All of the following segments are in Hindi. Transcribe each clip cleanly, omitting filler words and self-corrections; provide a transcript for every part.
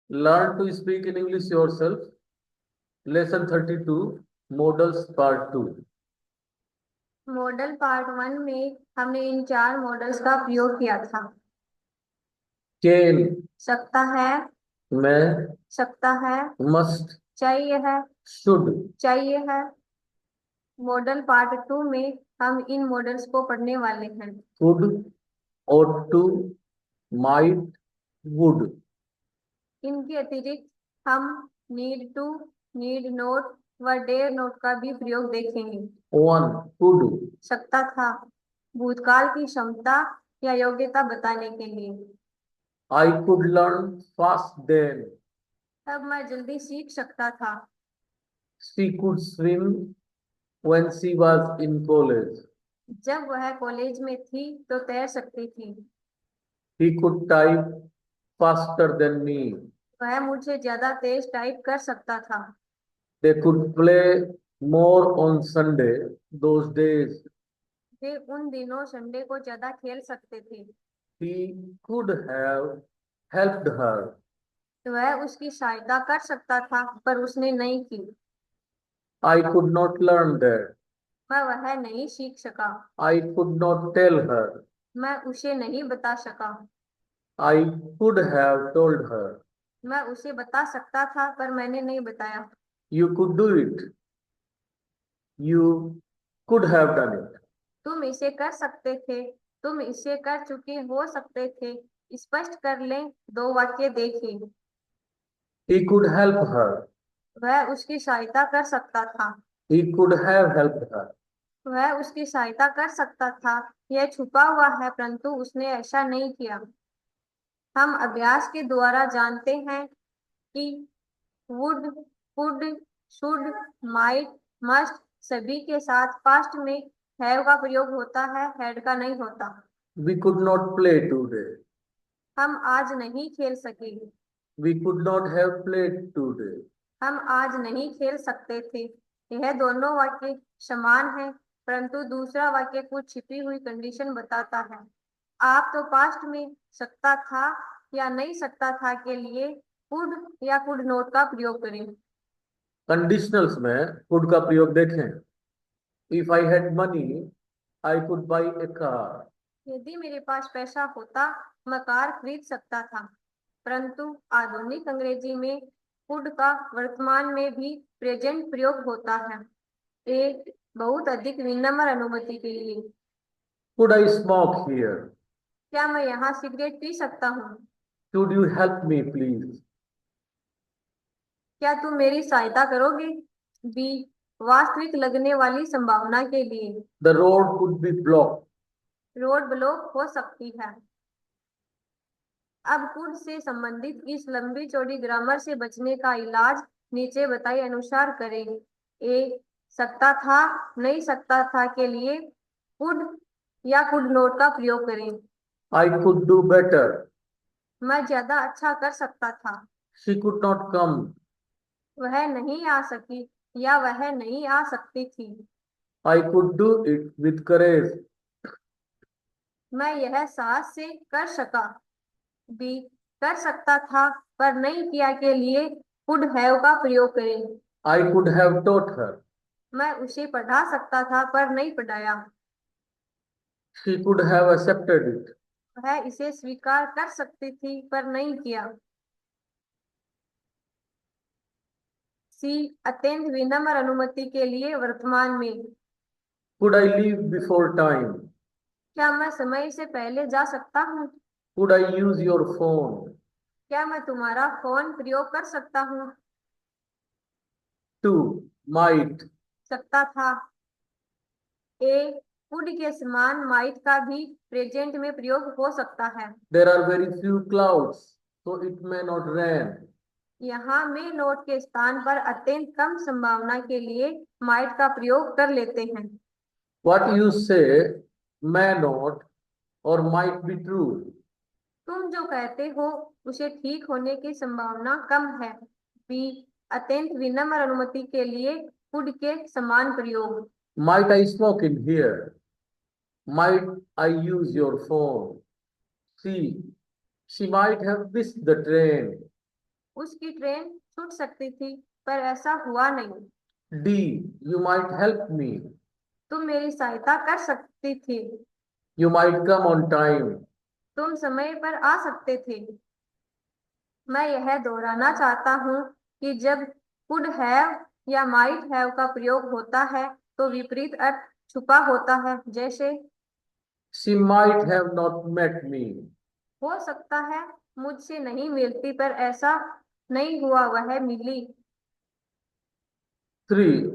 Learn to speak in English yourself. Lesson 32, Models Part 2. Model part 1 में हमने इन 4 मॉडल्स का प्रयोग किया था। Can, सकता है, मैं, सकता है, must, चाहिए है, should, चाहिए है। मॉडल पार्ट 2 में हम इन मॉडल्स को पढ़ने वाले हैं। could, ought to, might, would. इनके अतिरिक्त हम नीड टू, नीड नोट व डेयर नोट का भी प्रयोग देखेंगे। 1. Could. सकता था, भूतकाल की क्षमता या योग्यता बताने के लिए। I could learn fast then. तब मैं जल्दी सीख सकता था। She could swim when she was in college. जब वह कॉलेज में थी तो तैर सकती थी। He could type faster than me. वह मुझे ज्यादा तेज टाइप कर सकता था। They could play more on Sunday. Those days, वे उन दिनों संडे को ज्यादा खेल सकते थे। he could have helped her. तो वह उसकी सहायता कर सकता था पर उसने नहीं की। I could not learn that. मैं वह नहीं सीख सका। I could not tell her. मैं उसे नहीं बता सका। I could have told her. मैं उसे बता सकता था पर मैंने नहीं बताया। You could do it. You could have done it. तुम इसे कर सकते थे, तुम इसे कर चुके हो सकते थे। स्पष्ट कर लें, 2 वाक्य देखिए। He could help her. वह उसकी सहायता कर सकता था। He could have helped her. वह उसकी सहायता कर सकता था। यह छुपा हुआ है परंतु उसने ऐसा नहीं किया। हम अभ्यास के द्वारा जानते हैं कि would, could, should, might, must सभी के साथ पास्ट में हैव का प्रयोग होता है, हैड का नहीं होता। We could not play today. हम आज नहीं खेल सके। We could not have played today. हम आज नहीं खेल सकते थे। यह दोनों वाक्य समान हैं परंतु दूसरा वाक्य कुछ छिपी हुई कंडीशन बताता है। आप तो पास्ट में सकता था या नहीं सकता था के लिए कुड या कुड नॉट का प्रयोग करें। कंडीशनल्स में could का प्रयोग देखें। If I had money, I could buy a car. यदि मेरे पास पैसा होता मैं कार खरीद सकता था। परंतु आधुनिक अंग्रेजी में कुड का वर्तमान में भी प्रेजेंट प्रयोग होता है, एक बहुत अधिक विनम्र अनुमति के लिए। Could I smoke here? क्या मैं यहाँ सिगरेट पी सकता हूँ? Could you help me, please? क्या तुम मेरी सहायता करोगे? बी, वास्तविक लगने वाली संभावना के लिए। The road could be blocked. Road block हो सकती है। अब कुड से संबंधित इस लंबी चौड़ी ग्रामर से बचने का इलाज नीचे बताए अनुसार करें। ए, सकता था, नहीं सकता था के लिए कुड या कुड नॉट का प्रयोग करें। I could do better. मैं ज्यादा अच्छा कर सकता था। She could not come. वह नहीं आ सकी या वह नहीं आ सकती थी। I could do it with courage. मैं यह साहस से कर सका। बी, कर सकता था पर नहीं किया के लिए कुड हैव का प्रयोग करें। I could have taught her. मैं उसे पढ़ा सकता था पर नहीं पढ़ाया। She could have accepted it. वह इसे स्वीकार कर सकती थी पर नहीं किया। सी, अत्यंत विनम्र अनुमति के लिए वर्तमान में। Could I leave before time? क्या मैं समय से पहले जा सकता हूँ? Could I use your phone? क्या मैं तुम्हारा फोन प्रयोग कर सकता हूँ? 2. Might. सकता था। ए, कुड के समान माइट का भी प्रेजेंट में प्रयोग हो सकता है। There are very few clouds, so it may not rain. यहाँ में नोट के स्थान पर अत्यंत कम संभावना के लिए माइट का प्रयोग कर लेते हैं। What you say may not or might be true. तुम जो कहते हो उसे ठीक होने की संभावना कम है। बी, अत्यंत विनम्र अनुमति के लिए कुड के समान प्रयोग। Might I smoke in here? Might I use your phone? C. She might have missed the train. उसकी ट्रेन छूट सकती थी, पर ऐसा हुआ नहीं। D, you might help me. तुम मेरी सहायता कर सकती थी। You might come on time. तुम समय पर आ सकते थे। मैं यह दोहराना चाहता हूँ कि जब कुड हैव या माइट हैव का प्रयोग होता है तो विपरीत अर्थ छुपा होता है, जैसे She might have not met me. हो सकता है मुझसे नहीं मिलती, पर ऐसा नहीं हुआ, वह मिली। 3,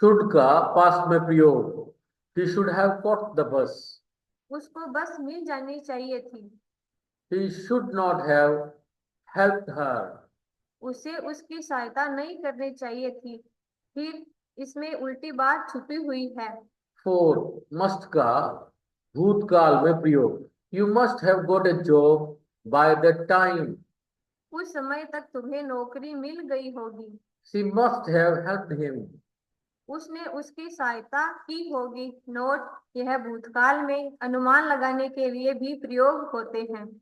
should का past में प्रयोग. He should have caught the bus. उसको बस मिल जानी चाहिए थी। He should not have helped her. उसे उसकी सहायता नहीं करनी चाहिए थी। फिर इसमें उल्टी बात छुपी हुई है। 4, must का भूतकाल में प्रयोग. You must have got a job by that time. उस समय तक तुम्हें नौकरी मिल गई होगी। She must have helped him. उसने उसकी सहायता की होगी। नोट, यह भूतकाल में अनुमान लगाने के लिए भी प्रयोग होते हैं।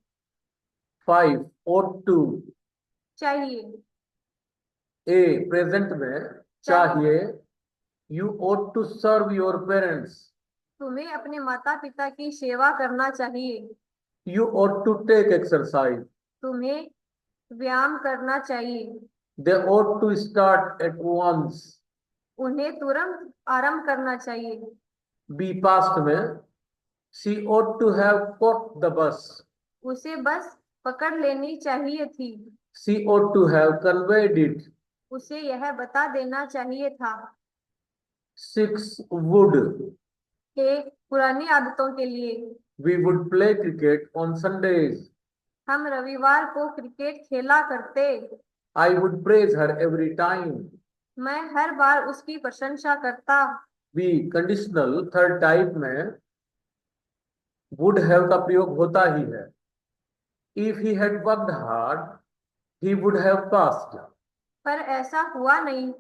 5, ought to. चाहिए। A, प्रेजेंट में चाहिए. You ought to serve your parents. तुम्हें अपने माता पिता की सेवा करना चाहिए। You ought to take exercise. तुम्हें व्यायाम करना चाहिए। They ought to start at once. उन्हें तुरंत आरंभ करना चाहिए। B, past में she ought to have caught the bus. उसे बस पकड़ लेनी चाहिए थी। She ought to have conveyed it. उसे यह बता देना चाहिए था। 6, would. कि पुरानी आदतों के लिए We would play cricket on Sundays. हम रविवार को क्रिकेट खेला करते। I would praise her every time. मैं हर बार उसकी प्रशंसा करता। B, conditional थर्ड टाइप में would have का प्रयोग होता ही है. If he had worked hard, he would have passed. पर ऐसा हुआ नहीं।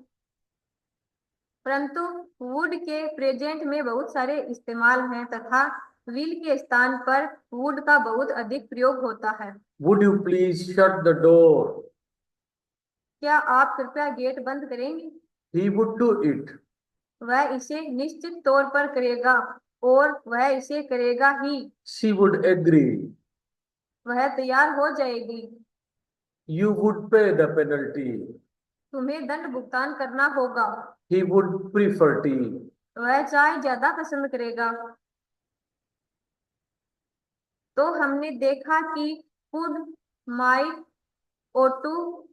परंतु वुड के प्रेजेंट में बहुत सारे इस्तेमाल हैं तथा विल के स्थान पर वुड का बहुत अधिक प्रयोग होता है। Would you please shut the door? क्या आप कृपया गेट बंद करेंगे? He would do it. वह इसे निश्चित तौर पर करेगा और वह इसे करेगा ही। She would agree. वह तैयार हो जाएगी। You would pay the penalty. तुम्हें दंड भुगतान करना होगा। He would prefer tea. वह चाय ज्यादा पसंद करेगा। तो हमने देखा कि could, might, ought to,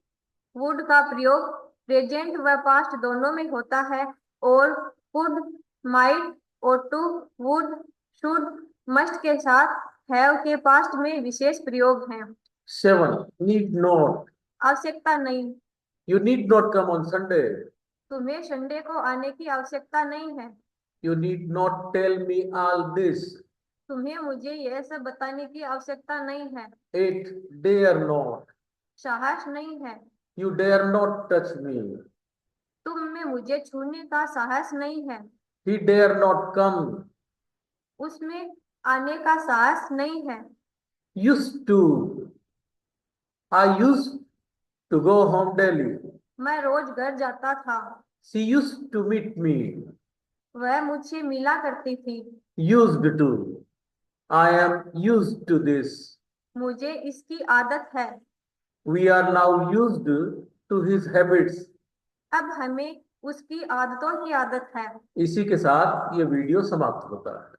would का प्रयोग प्रेजेंट व पास्ट दोनों में होता है और could, might, ought to, would, should, must के साथ हैव के पास्ट में विशेष प्रयोग हैं। 7, need not. आवश्यकता नहीं। You need not come on Sunday. तुम्हें संडे को आने की आवश्यकता नहीं है। You need not tell me all this. तुम्हें मुझे यह सब बताने की आवश्यकता नहीं है। 8, dare not. साहस नहीं है। You dare not touch me. तुम में मुझे छूने का साहस नहीं है। He dare not come. उसमें आने का साहस नहीं है। Used to. I used to go home daily. मैं रोज घर जाता था। She used to meet me. वह मुझसे मिला करती थी। Used to. I am used to this. मुझे इसकी आदत है। We are now used to his habits. अब हमें उसकी आदतों की आदत है। इसी के साथ ये वीडियो समाप्त होता है।